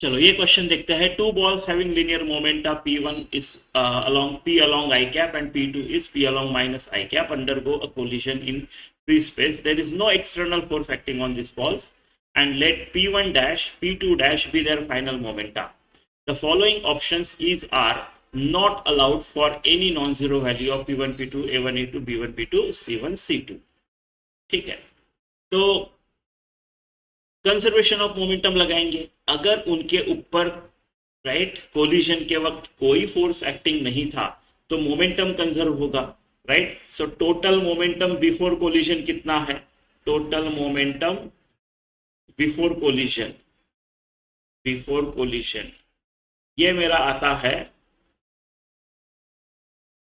चलो ये क्वेश्चन देखते हैं। Two balls having linear momenta p1 is along p along I cap and p2 is p along minus I cap undergo a collision in free space. There is no external force acting on these balls and let p1 dash p2 dash be their final momenta. The following options is are not allowed for any non-zero value of p1 p2 a1 a2 b1 b2 c1 c2। ठीक है, तो conservation of momentum लगाएंगे। अगर उनके ऊपर right collision के वक्त कोई फोर्स एक्टिंग नहीं था तो मोमेंटम कंजर्व होगा, right. So total momentum before collision कितना है? Total momentum before collision, before collision ये मेरा आता है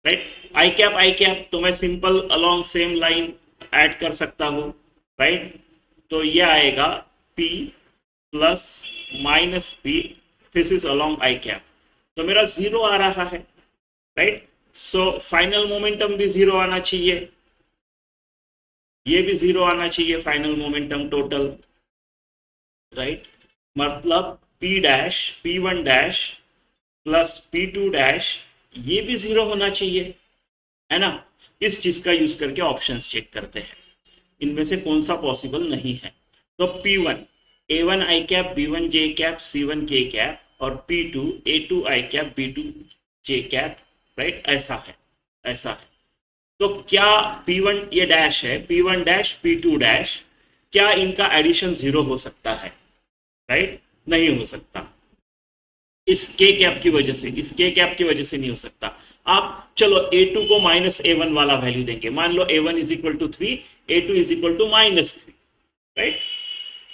राइट आई कैप, तो मैं simple along same line add कर सकता हूं, राइट। तो ये आएगा P plus minus P, this is along I cap, तो मेरा जीरो आ रहा है, राइट। सो फाइनल मोमेंटम भी जीरो आना चाहिए, ये भी जीरो आना चाहिए फाइनल मोमेंटम टोटल, राइट। मतलब P dash P1 dash plus P2 dash ये भी जीरो होना चाहिए, है ना। इस चीज का यूज करके ऑप्शंस चेक करते हैं, इनमें से कौन सा पॉसिबल नहीं है। तो P1 A1 आई कैप B1 जे कैप C1 के कैप और P2 A2 आई कैप B2 जे कैप, राइट। ऐसा है, ऐसा है। तो क्या P1 ये डैश है, P1 डैश P2 डैश, क्या इनका एडिशन जीरो हो सकता है? राइट, नहीं हो सकता। इस के कैप की वजह से, इस के कैप की वजह से नहीं हो सकता। आप चलो A2 को माइनस A1 वाला वैल्यू देंगे, मान लो A1 is equal to 3, A2 is equal to -3, right.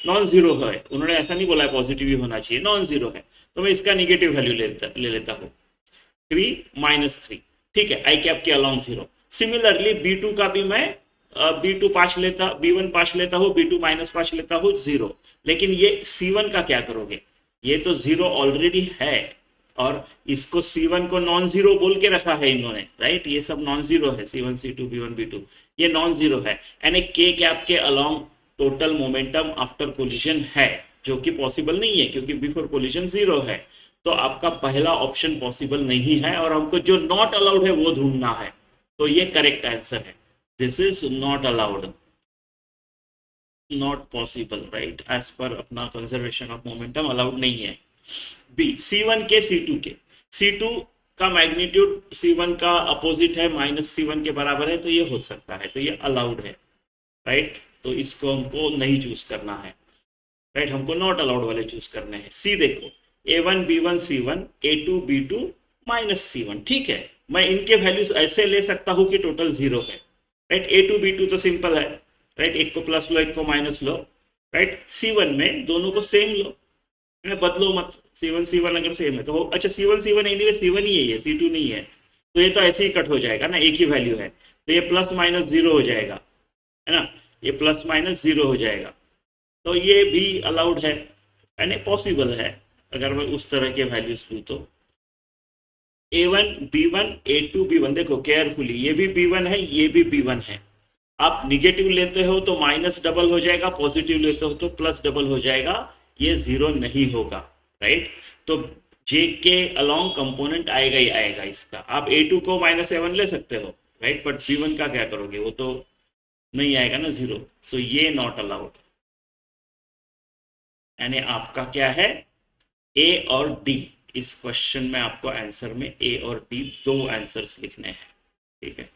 Non zero है, उन्होंने ऐसा नहीं बोला है पॉजिटिव ही होना चाहिए, नॉन जीरो है, तो मैं इसका निगेटिव वैल्यू ले लेता हूँ 3 -3, ठीक है, आई कैप के अलॉन्ग जीरो। सिमिलरली B2 का भी मैं B2 5 लेता, B1 5 लेता हूँ, B2 -5 लेता हूँ, जीरो। लेकिन ये C1 का क्या करोगे? ये तो जीरो ऑलरेडी है और इसको C1 को नॉन जीरो बोल के रखा है इन्होंने, राइट। ये सब नॉन जीरो है, C1 C2 B1 B2 ये नॉन जीरो है, यानी के कैप के along total momentum after collision है, जो कि पॉसिबल नहीं है क्योंकि बिफोर कोलिजन जीरो है। तो आपका पहला ऑप्शन पॉसिबल नहीं है और हमको जो नॉट अलाउड है वो ढूंढना है, तो ये करेक्ट आंसर है। This is not allowed, not possible, right, as per अपना कंजर्वेशन ऑफ मोमेंटम अलाउड नहीं है। बी C1 के C2 के, C2 का मैग्नीट्यूड C1 का अपोजिट है, -C1 के बराबर है, तो ये हो सकता है, तो ये अलाउड है, राइट। तो इसको हमको नहीं चूज करना है, राइट, हमको नॉट अलाउड वाले चूज करने हैं। सी देखो A1 B1 C1 A2 B2 -C1, ठीक है, मैं इनके वैल्यूज ऐसे ले सकता हूं कि टोटल जीरो है, राइट। A2 B2 तो सिंपल है, राइट, एक को प्लस लो एक को माइनस लो, राइट। C1 में दोनों को सेम लो, बदलो मत, C1 C1 अगर सेम है तो अच्छा C1 C1 एनीवे C1 ही है, ये C2 नहीं है, तो ये तो ऐसे ही कट हो जाएगा ना, एक ही वैल्यू है, तो ये प्लस माइनस जीरो हो जाएगा, है ना, ये प्लस माइनस जीरो हो जाएगा, तो ये भी अलाउड है, यानी पॉसिबल है अगर मैं उस तरह के वैल्यूज लूँ तो। A1 B1 A2 B1, देखो केयरफुली, ये भी B1 है ये भी B1 है। आप निगेटिव लेते हो तो माइनस डबल हो जाएगा, पॉजिटिव लेते हो तो प्लस डबल हो जाएगा, ये जीरो नहीं होगा, राइट। तो जे के अलोंग कंपोनेंट आएगा ही आएगा इसका। आप A2 को -A1 ले सकते हो, राइट, बट B1 का क्या करोगे, वो तो नहीं आएगा ना जीरो, सो ये नॉट अलाउड। यानी आपका क्या है, ए और डी। इस क्वेश्चन में आपको आंसर में ए और डी दो आंसर्स लिखने हैं, ठीक है।